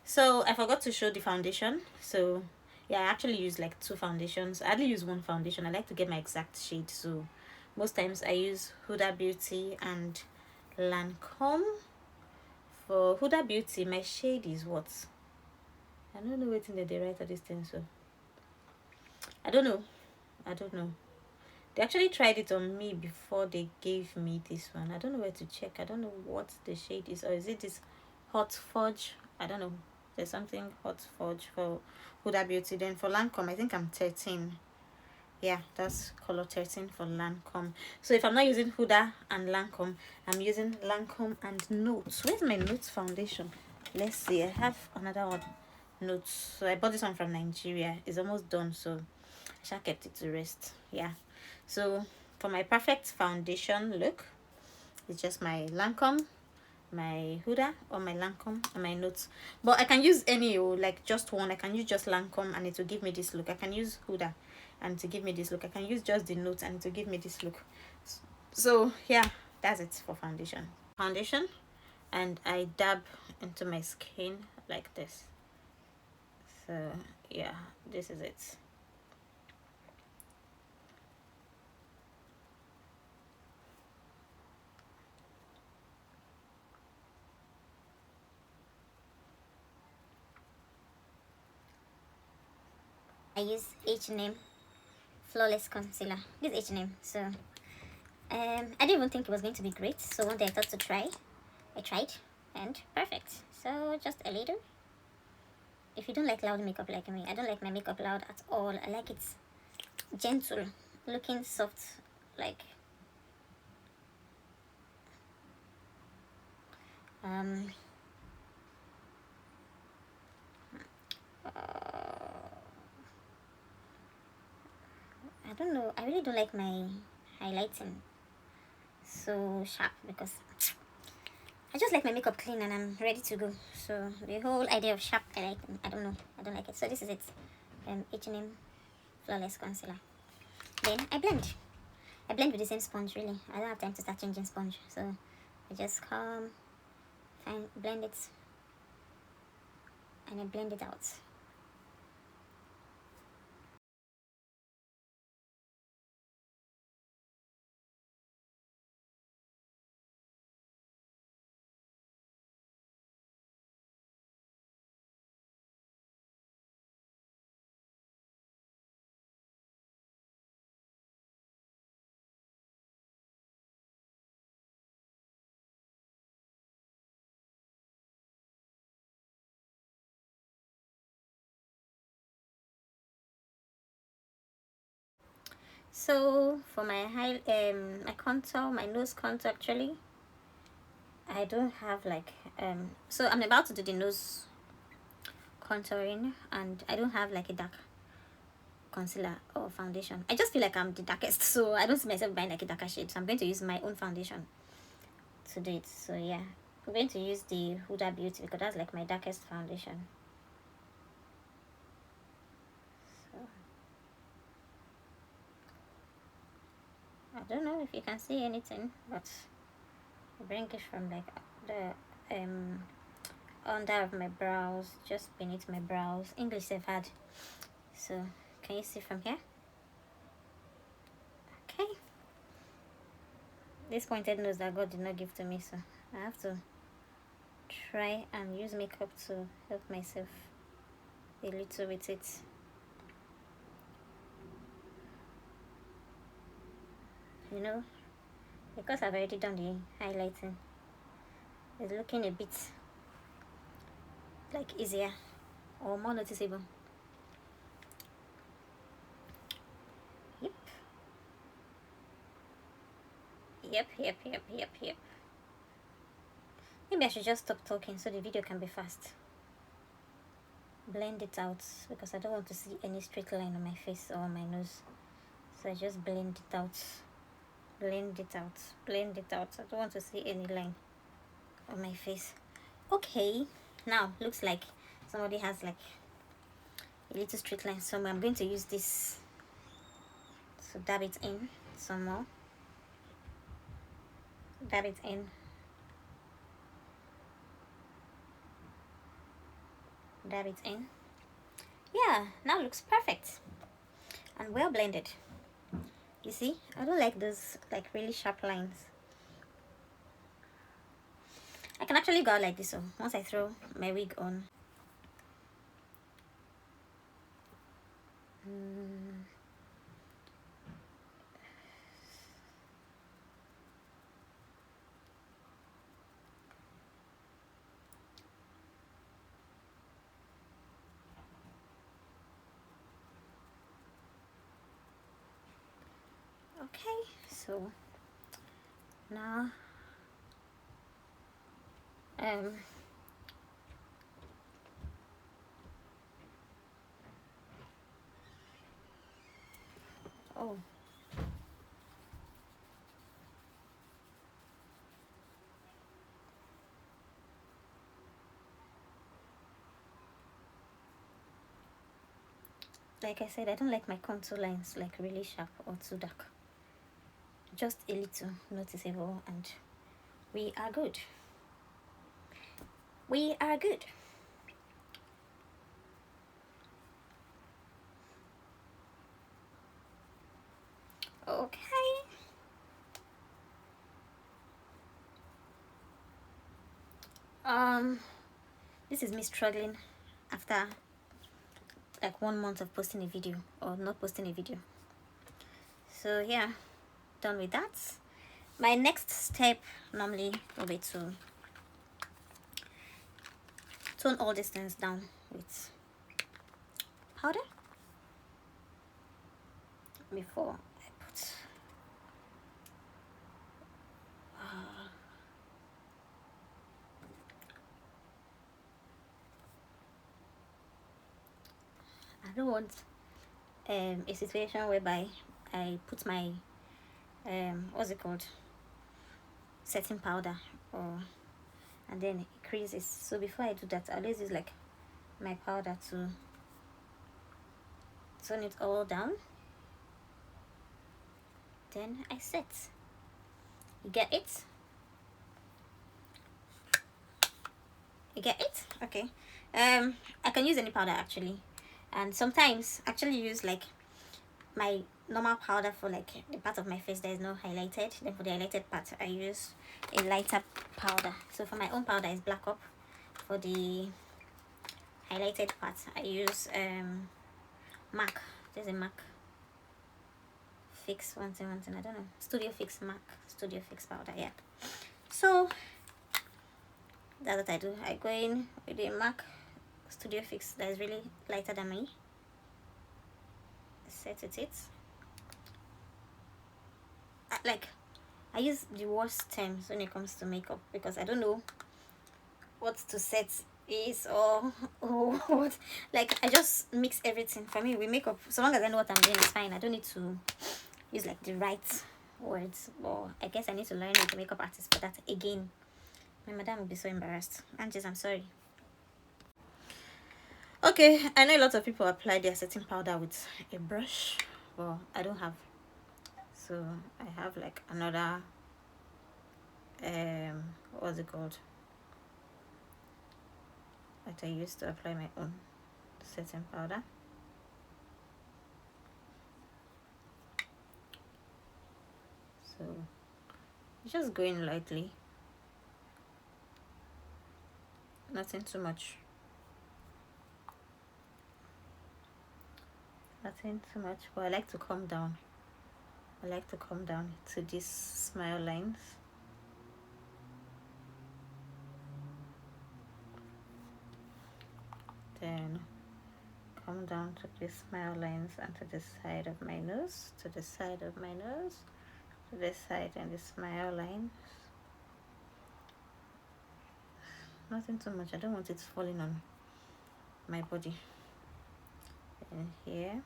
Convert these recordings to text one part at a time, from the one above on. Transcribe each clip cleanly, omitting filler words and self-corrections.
So I forgot to show the foundation. So yeah, I actually use like two foundations. I only use one foundation. I like to get my exact shade. So most times I use Huda Beauty and Lancome. For Huda Beauty, my shade is what? I don't know what in they write all these things. So I don't know. I don't know. They actually tried it on me before they gave me this one. I don't know where to check. I don't know what the shade is. Or is it this Hot Fudge? I don't know. There's something Hot Fudge for Huda Beauty. Then for Lancome, I think I'm 13. Yeah, that's color 13 for Lancome. So if I'm not using Huda and Lancome, I'm using Lancome and Notes. Where's my Notes foundation? Let's see. I have another one. Notes. So I bought this one from Nigeria. It's almost done, so I shall kept it to rest. Yeah. So for my perfect foundation look, it's just my Lancome, my Huda, or my Lancome and my Notes. But I can use any, like just one. I can use just Lancome and it will give me this look. I can use Huda and to give me this look. I can use just the Notes and to give me this look. So yeah, that's it for foundation. Foundation, and I dab into my skin like this. So yeah, this is it. I use H&M Flawless Concealer. This H&M. So I didn't even think it was going to be great. So one day I thought to try. I tried and perfect. So just a little. If you don't like loud makeup like me, I don't like my makeup loud at all. I like it gentle, looking soft, like um I don't know. I really don't like my highlighting so sharp because I just like my makeup clean and I'm ready to go. So the whole idea of sharp highlighting, I don't know. I don't like it. So this is it. H&M Flawless Concealer. Then I blend. I blend with the same sponge really. I don't have time to start changing sponge. So I just come, blend it, and I blend it out. So for my contour, my nose contour actually, I don't have like so I'm about to do the nose contouring and I don't have like a dark concealer or foundation. I just feel like I'm the darkest, so I don't see myself buying like a darker shade. So I'm going to use my own foundation to do it. So yeah, I'm going to use the Huda Beauty because that's like my darkest foundation. So I don't know if you can see anything, but I bring it from like the under of my brows, just beneath my brows. English I've had. So can you see from here? Okay. This pointed nose that God did not give to me, so I have to try and use makeup to help myself a little with it. You know, because I've already done the highlighting, it's looking a bit like easier or more noticeable. Yep. Yep. Maybe I should just stop talking so the video can be fast. Blend it out because I don't want to see any straight line on my face or my nose. So I just blend it out. Blend it out. Blend it out. I don't want to see any line on my face. Okay, now looks like somebody has like a little straight line somewhere. I'm going to use this to dab it in some more. Dab it in. dab it in. Yeah, now looks perfect and well blended. You see, I don't like those like really sharp lines. I can actually go out like this, so once I throw my wig on. Okay, so now um oh, like I said, I don't like my contour lines like really sharp or too dark. Just a little noticeable, and we are good. We are good. Okay. This is me struggling after like 1 month of posting a video or not posting a video. So yeah, done with that. My next step normally will be to tone all these things down with powder before I put I don't want a situation whereby I put my what's it called, setting powder, or and then it creases. So before I do that, I always use like my powder to tone it all down, then I set. You get it? You get it? Okay. I can use any powder actually, and sometimes actually use like my normal powder for like the part of my face that is not highlighted. Then for the highlighted part, I use a lighter powder. So for my own powder is Black Up. For the highlighted part, I use MAC. There's a MAC Fix one thing. I don't know. Studio Fix MAC Studio Fix powder. Yeah. So that's what I do. I go in with the MAC Studio Fix that is really lighter than me. Set it. Like I use the worst terms when it comes to makeup because I don't know what to set is or what. Like I just mix everything. For me with makeup, so long as I know what I'm doing, it's fine. I don't need to use like the right words. Or I guess I need to learn with a makeup artist, but that again, my madam will be so embarrassed. Aunties, I'm sorry. Okay, I know a lot of people apply their setting powder with a brush, but I don't have. So I have like another what's it called, that I use to apply my own setting powder. So just going lightly, nothing too much, but I like to come down. I like to come down to these smile lines. Then come down to these smile lines and to the side of my nose, to the side of my nose, to this side, and the smile lines. Nothing too much. I don't want it falling on my body. And here,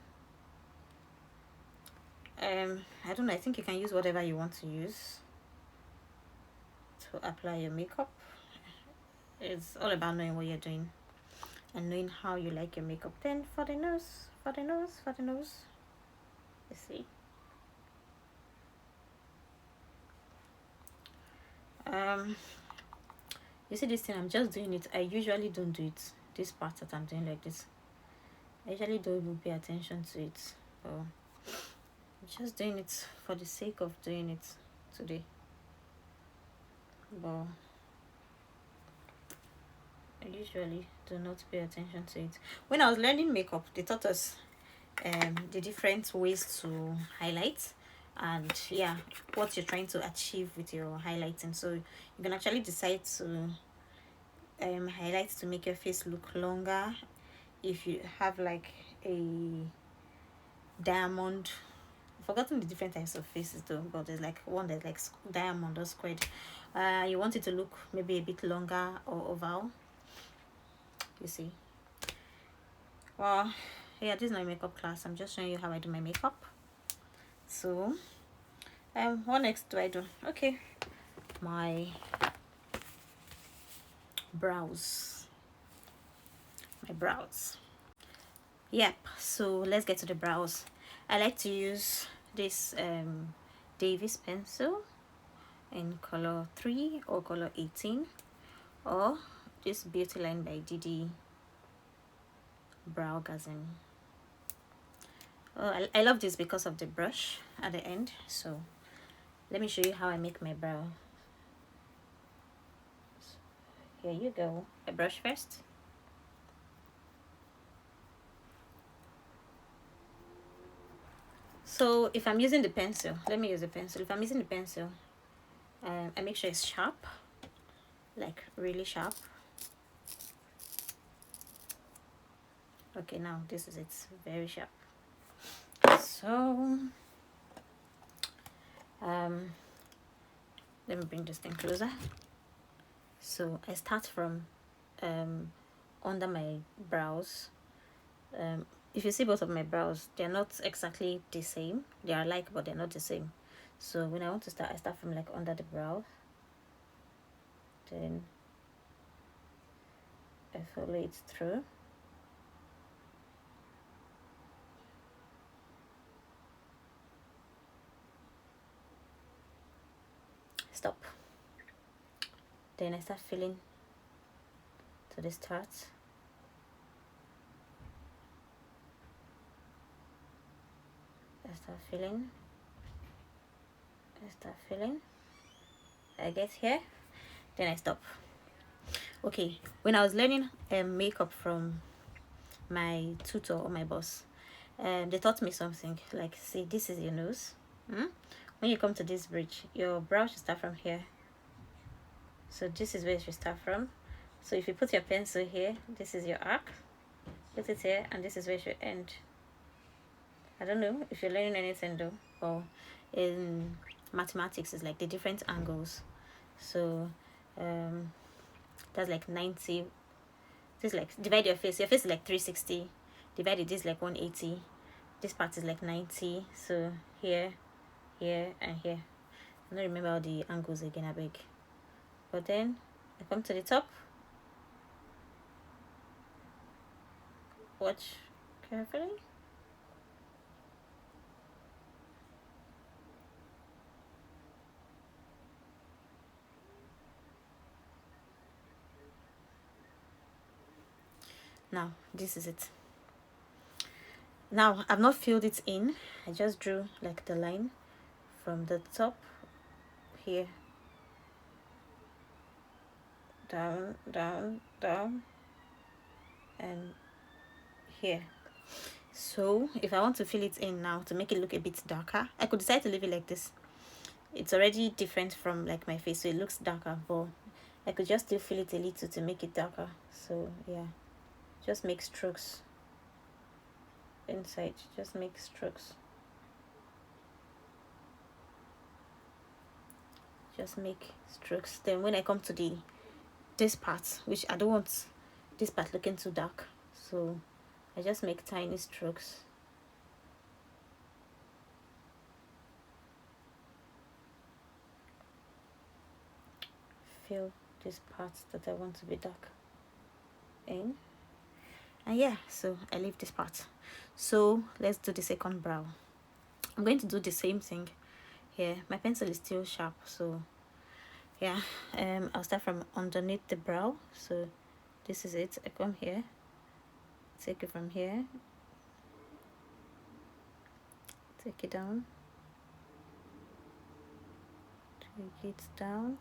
I don't know, I think you can use whatever you want to use to apply your makeup. It's all about knowing what you're doing and knowing how you like your makeup. Then for the nose, you see, you see this thing, I'm just doing it. I usually don't do it this part that I'm doing like this. I usually don't even pay attention to it, but I'm just doing it for the sake of doing it today. But I usually do not pay attention to it. When I was learning makeup, they taught us the different ways to highlight, and yeah, what you're trying to achieve with your highlighting. So you can actually decide to highlight to make your face look longer. If you have like a diamond, I've forgotten the different types of faces though, but there's like one that's like diamond or squared. You want it to look maybe a bit longer or oval, you see. Well, yeah, this is my makeup class. I'm just showing you how I do my makeup. So what next do I do? Okay, my brows. Yep, so let's get to the brows. I like to use this Davis pencil in color 3 or color 18, or this Beauty Line by Didi Brow Gazing. Oh, I love this because of the brush at the end. So let me show you how I make my brow. Here you go. I brush first. So if I'm using the pencil, let me use the pencil. If I'm using the pencil, I make sure it's sharp, like really sharp. Okay, now this is it, very sharp. So let me bring this thing closer. So I start from under my brows. If you see both of my brows, they're not exactly the same. They are alike, but they're not the same. So when I want to start, I start from like under the brow, then I follow it through. Stop. Then I start filling to the start. I start filling. I get here, then I stop. Okay, when I was learning makeup from my tutor or my boss, they taught me something like, see, this is your nose. When you come to this bridge, your brow should start from here. So this is where it should start from. So if you put your pencil here, this is your arc, put it here, and this is where it should end. I don't know if you're learning anything though, or in mathematics it's like the different angles. So that's like 90. This is like, divide your face is like 360, divided this like 180, this part is like 90. So here, and here. I don't remember all the angles again, I beg. But then I come to the top. Watch carefully. Now this is it. Now I've not filled it in. I just drew like the line from the top here, down, and here. So if I want to fill it in now to make it look a bit darker, I could decide to leave it like this. It's already different from like my face, so it looks darker, but I could just still fill it a little to make it darker. So yeah, just make strokes inside, just make strokes, then when I come to this part, which I don't want this part looking too dark, so I just make tiny strokes. Fill this part that I want to be dark in, and yeah, so I leave this part. So let's do the second brow. I'm going to do the same thing here. My pencil is still sharp, so yeah, I'll start from underneath the brow. So This is it. I come here, take it from here, take it down, take it down.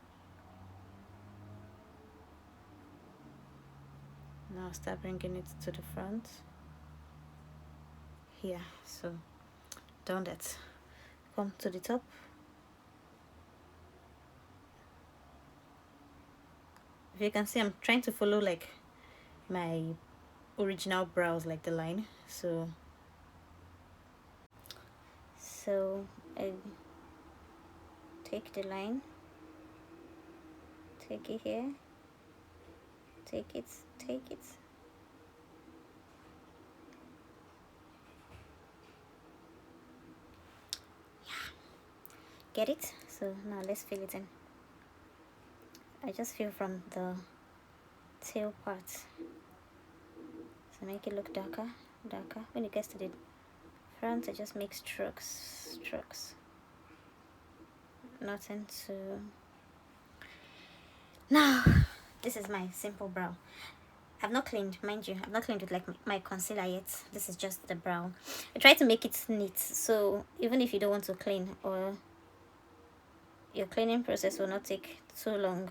Now start bringing it to the front here. So done that. Come to the top. If you can see, I'm trying to follow like my original brows, like the line. So I take the line, take it here, take it. Get it? So now let's fill it in. I just fill from the tail part. So make it look darker. When it gets to the front, I just make strokes. Nothing to... Now, this is my simple brow. I've not cleaned, mind you, I've not cleaned with like my concealer yet. This is just the brow. I try to make it neat, so even if you don't want to clean, or your cleaning process will not take too long.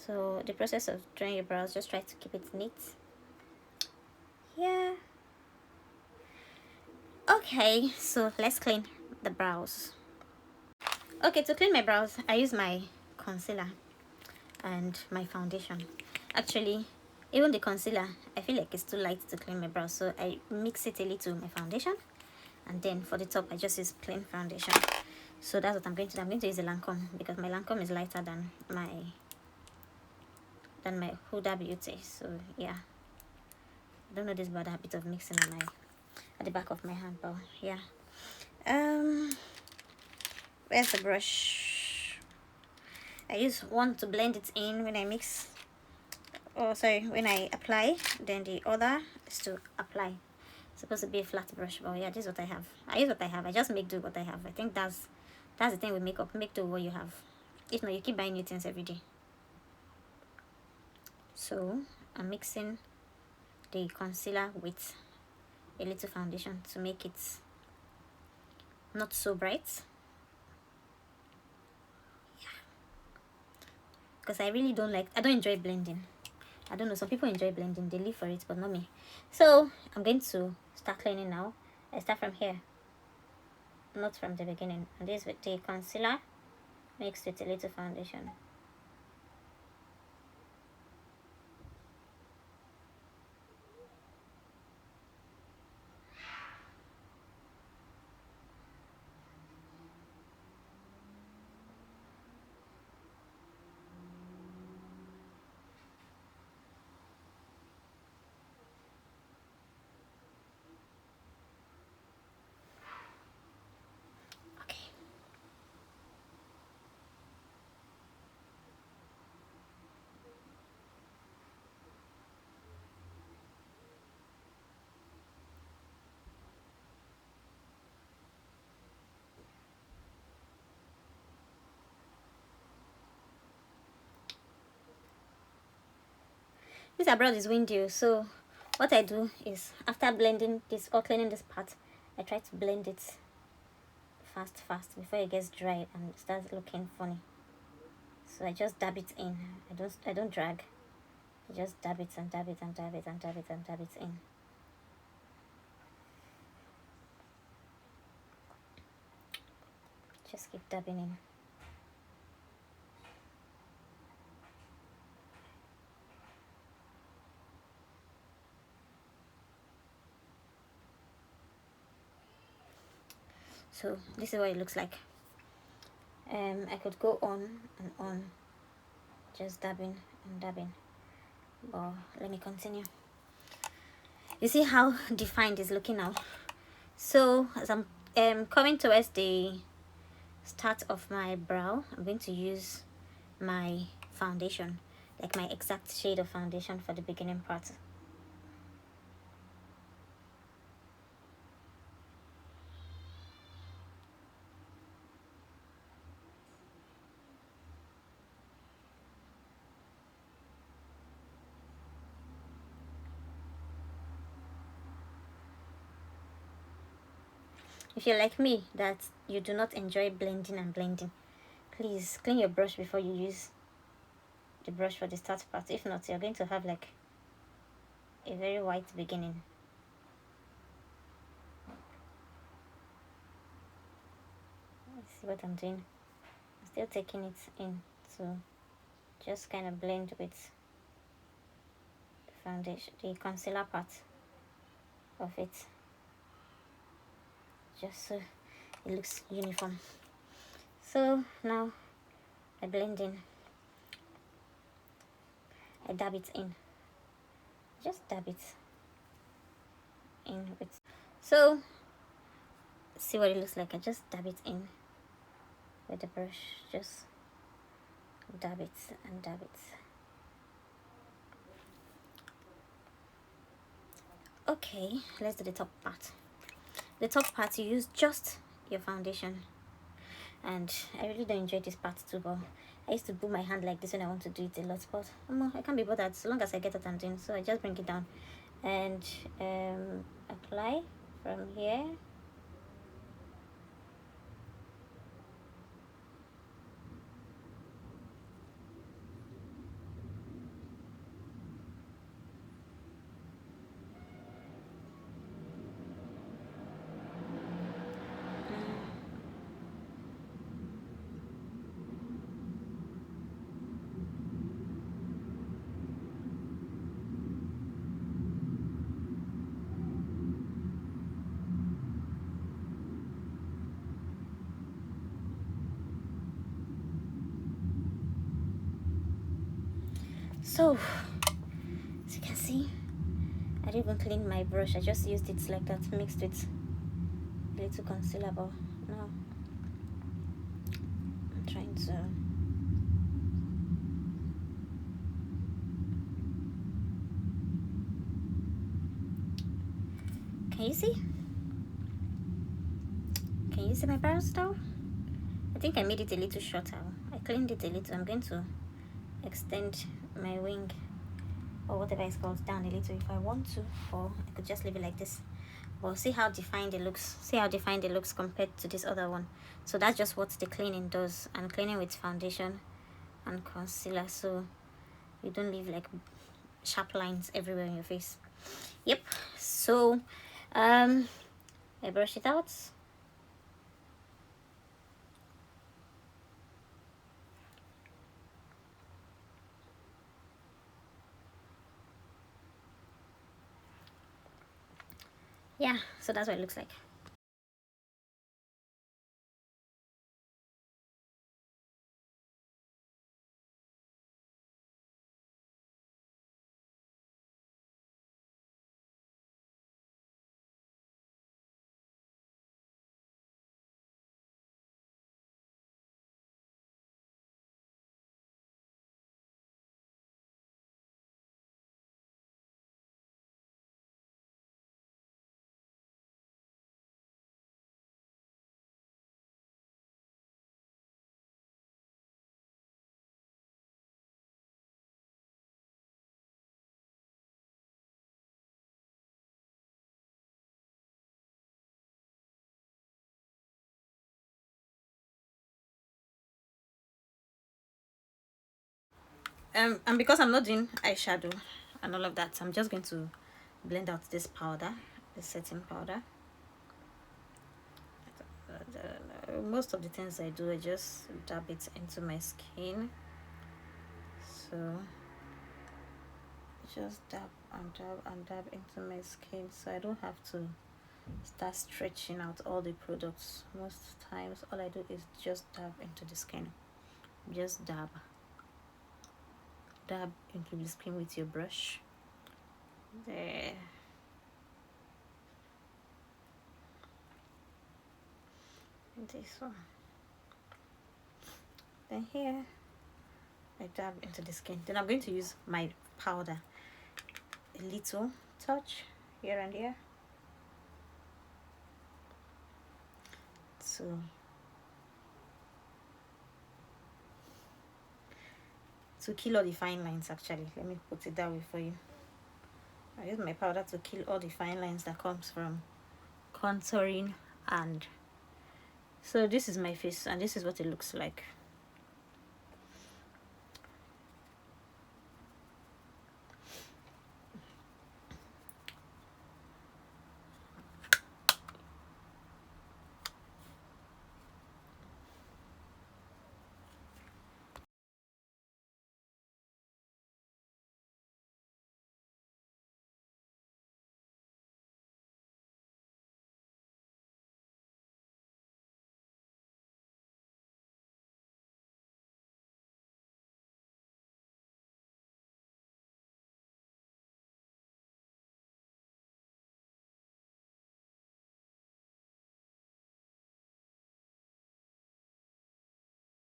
So the process of drawing your brows, just try to keep it neat. Yeah. Okay, so let's clean the brows. Okay, to clean my brows, I use my concealer and my foundation. Actually, even the concealer, I feel like it's too light to clean my brows, so I mix it a little with my foundation, and then for the top I just use plain foundation. So that's what I'm going to do. I'm going to use the Lancome because my Lancome is lighter than my Huda Beauty. So yeah, I don't know this, but I have a bit of mixing on at the back of my hand, but yeah. Where's the brush? I use one to blend it in when I mix. Oh, sorry, when I apply. Then the other is to apply. It's supposed to be a flat brush, but yeah, this is what I have. I use what I have. I just make do what I have. I think that's the thing with makeup. Make do what you have. If not, you keep buying new things every day. So I'm mixing the concealer with a little foundation to make it not so bright. Because I really don't enjoy blending. I don't know, some people enjoy blending, they live for it, but not me. So I'm going to start cleaning now. I start from here, not from the beginning. And this with the concealer mixed with a little foundation. Okay. This abroad is windy, so what I do is after blending this or cleaning this part, I try to blend it fast before it gets dry and starts looking funny. So I just dab it in. I don't drag. I just dab it and dab it and dab it and dab it and dab it in. Just keep dabbing in. So this is what it looks like. I could go on and on, just dabbing and dabbing, but let me continue. You see how defined it's looking now. So as I'm coming towards the start of my brow, I'm going to use my foundation, like my exact shade of foundation for the beginning part. If you're like me, that you do not enjoy blending and blending, please clean your brush before you use the brush for the start part. If not, you're going to have like a very white beginning. Let's see what I'm doing. I'm still taking it in to just kind of blend with the foundation, the concealer part of it, just so it looks uniform. So now I blend in, I dab it in, just dab it in with, so see what it looks like. I just dab it in with the brush, just dab it and dab it. Okay, let's do the top part. The top part, you use just your foundation, and I really don't enjoy this part too, but I used to put my hand like this when I want to do it a lot, but I can't be bothered so long as I get what I'm doing. So I just bring it down and apply from here. So as you can see, I didn't even clean my brush. I just used it like that, mixed with a little concealer. But now I'm trying to can you see? Can you see my brows now? I think I made it a little shorter. I cleaned it a little. I'm going to extend my wing or whatever it's called down a little if I want to, or I could just leave it like this. Well, see how defined it looks. See how defined it looks compared to this other one. So that's just what the cleaning does. And cleaning with foundation and concealer, so you don't leave like sharp lines everywhere in your face. Yep. So I brush it out. Yeah, so that's what it looks like. And because I'm not doing eyeshadow and all of that, I'm just going to blend out this powder, the setting powder. Most of the things I do, I just dab it into my skin. So just dab and dab and dab into my skin, so I don't have to start stretching out all the products. Most times all I do is just dab into the skin. Just dab into the skin with your brush. There. This one. Then here I dab into the skin. Then I'm going to use my powder, a little touch here and there, so to kill all the fine lines. Actually, let me put it that way for you. I use my powder to kill all the fine lines that comes from contouring And so this is my face, and this is what it looks like.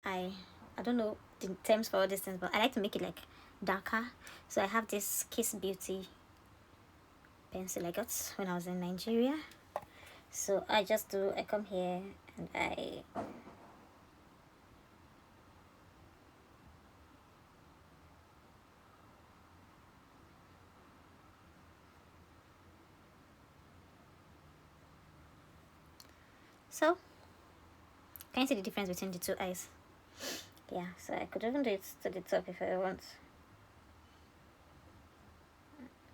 I I don't know the terms for all these things, but I like to make it like darker. So I have this Kiss Beauty pencil I got when I was in Nigeria. So I come here and I so can you see the difference between the two eyes? Yeah, so I could even do it to the top if I want.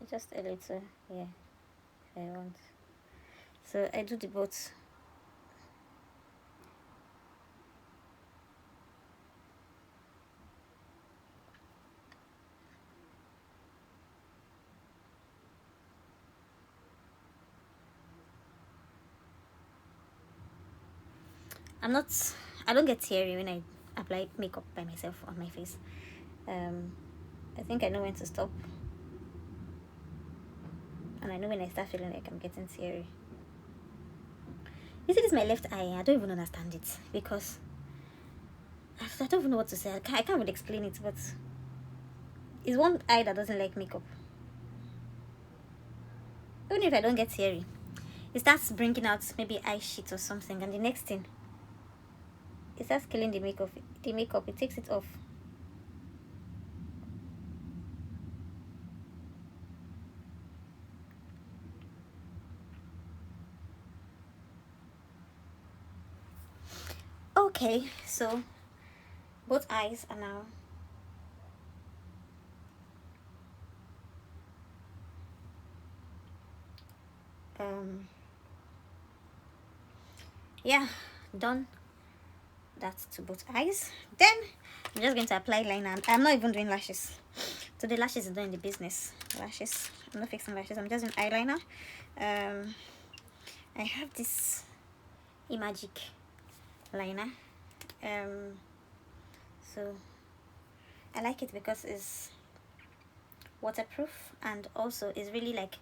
Just a little, yeah, if I want. So I do the both. I'm not, I don't get teary when I apply makeup by myself on my face. I think I know when to stop, and I know when I start feeling like I'm getting teary. You see, this is my left eye. I don't even understand it because I don't even know what to say. I can't really explain it, but it's one eye that doesn't like makeup. Even if I don't get teary, it starts bringing out maybe eye sheet or something, and the next thing, it starts killing the makeup. It takes it off. Okay, so both eyes are now yeah, done that to both eyes. Then I'm just going to apply liner. I'm not even doing lashes. So the lashes is doing the business. Lashes, I'm not fixing lashes, I'm just doing eyeliner. I have this Imagic liner. So I like it because it's waterproof and also it's really like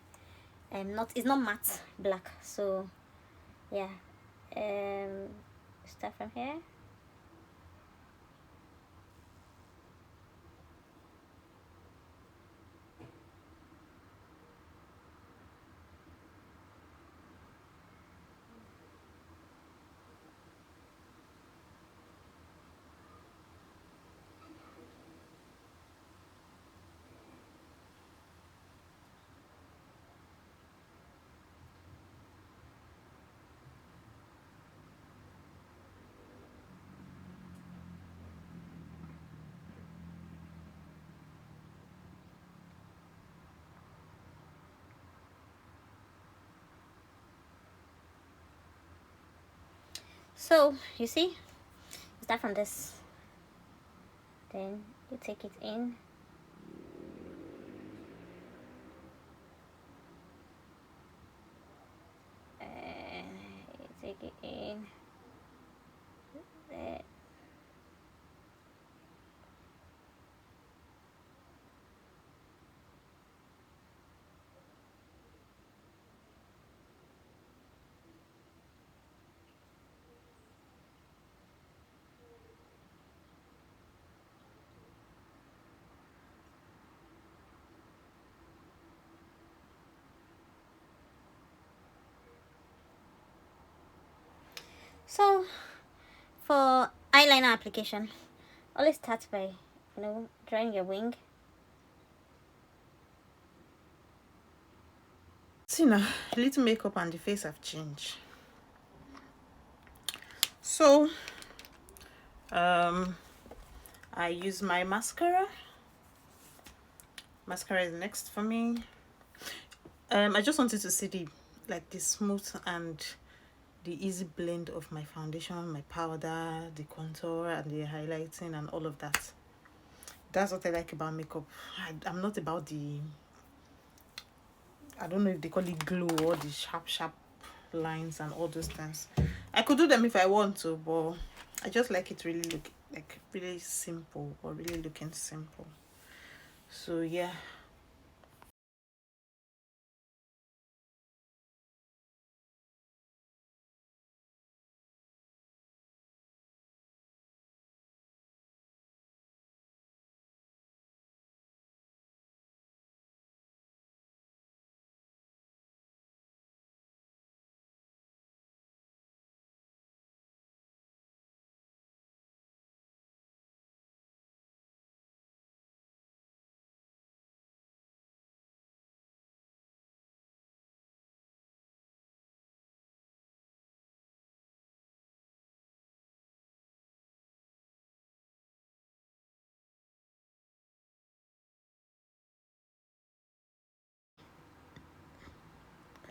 it's not matte black. So yeah, start from here. So you see, start from this, then you take it in, and you take it in there. So for eyeliner application, always start by drawing your wing. See now, little makeup and the face have changed. So I use my mascara. Mascara is next for me. I just wanted to see the smooth and the easy blend of my foundation, my powder, the contour and the highlighting and all of that. That's what I like about makeup. I'm not about the, I don't know if they call it glow or the sharp lines and all those things. I could do them if I want to, but I just like it really look like really simple, or really looking simple. So yeah.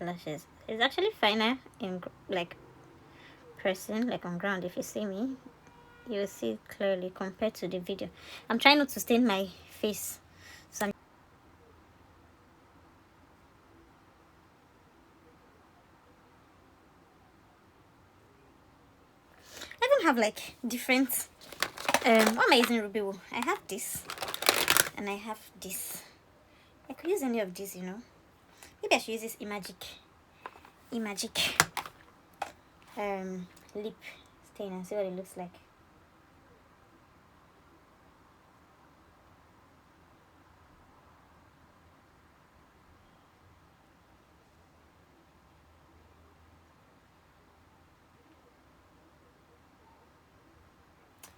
Lashes. It's actually finer in like person, like on ground. If you see me, you will see it clearly compared to the video. I'm trying not to stain my face, so I don't have like different. What am I using Ruby Woo? I have this, and I have this. I could use any of these, you know. Maybe I should use this Imagic lip stain and see what it looks like.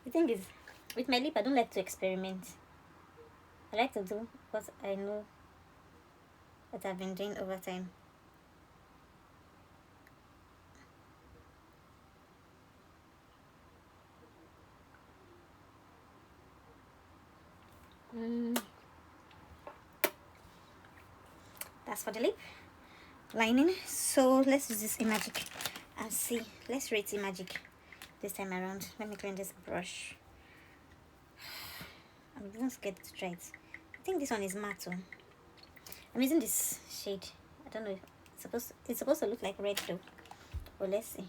The thing is, with my lip, I don't like to experiment. I like to do what I know what I've been doing over time. Mm, that's for the lip lining. So let's use this Imagic and see. Let's rate Imagic this time around. Let me clean this brush. I'm even scared to try it. I think this one is matte. Oh. I'm using this shade. I don't know if it's supposed to look like red though. But let's see.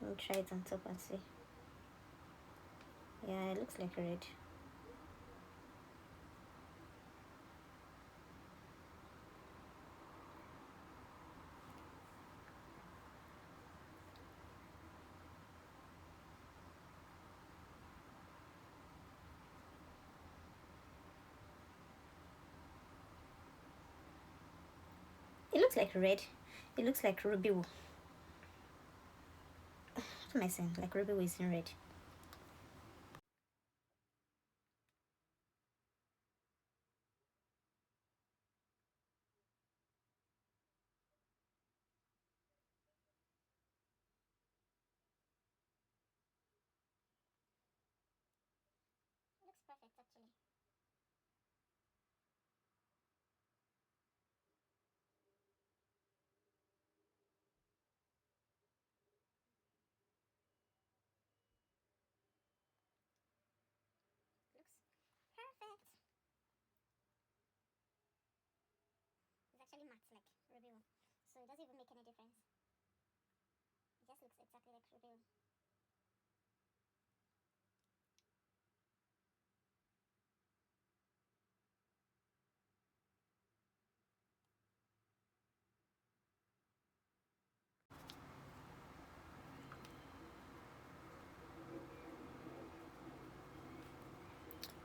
Let me try it on top and see. Yeah, it looks like red. It looks like red. It looks like Ruby Woo. What am I saying? Like Ruby Woo is in red. It looks perfect actually. Looks perfect. It's actually matte like Ruby Woo. So it doesn't even make any difference. It just looks exactly like Ruby Woo.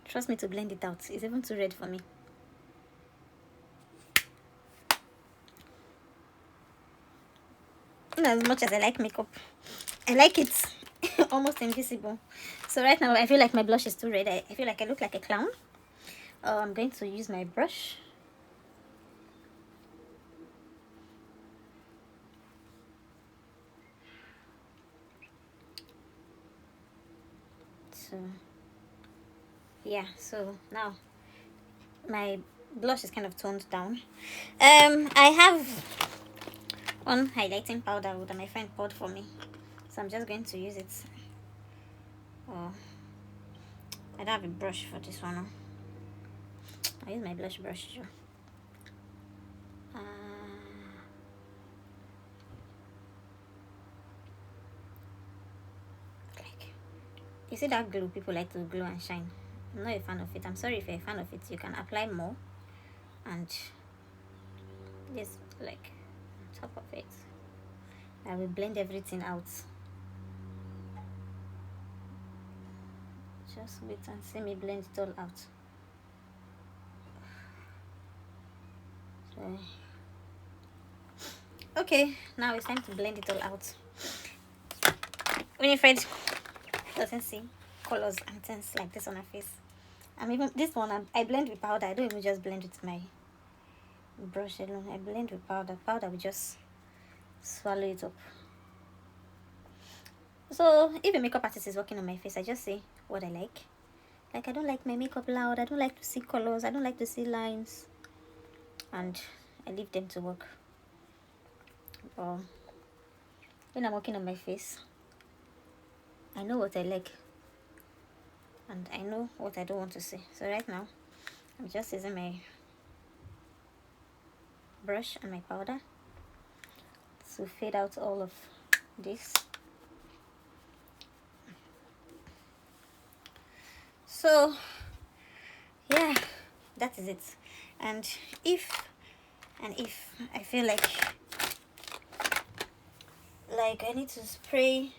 Trust me to blend it out. It's even too red for me. You know, as much as I like makeup, I like it almost invisible. So right now I feel like my blush is too red. I feel like I look like a clown. I'm going to use my brush. So yeah, so now my blush is kind of toned down. I have one highlighting powder that my friend poured for me, so I'm just going to use it. Oh, I don't have a brush for this one. I use my blush brush too. Like, you see that glue people like to glue and shine? I'm not a fan of it. I'm sorry if you're a fan of it. You can apply more and just like on top of it. I will blend everything out. Just wait and see me blend it all out. So, okay, now it's time to blend it all out. Winifred doesn't see colors and things like this on her face. And even this one, I blend with powder. I don't even just blend with my brush alone. I blend with powder. Powder will just swallow it up. So if a makeup artist is working on my face, I just say what I like. Like, I don't like my makeup loud. I don't like to see colors. I don't like to see lines. And I leave them to work. When I'm working on my face, I know what I like. And I know what I don't want to see. So right now, I'm just using my brush and my powder to fade out all of this. So yeah, that is it. And if I feel like I need to spray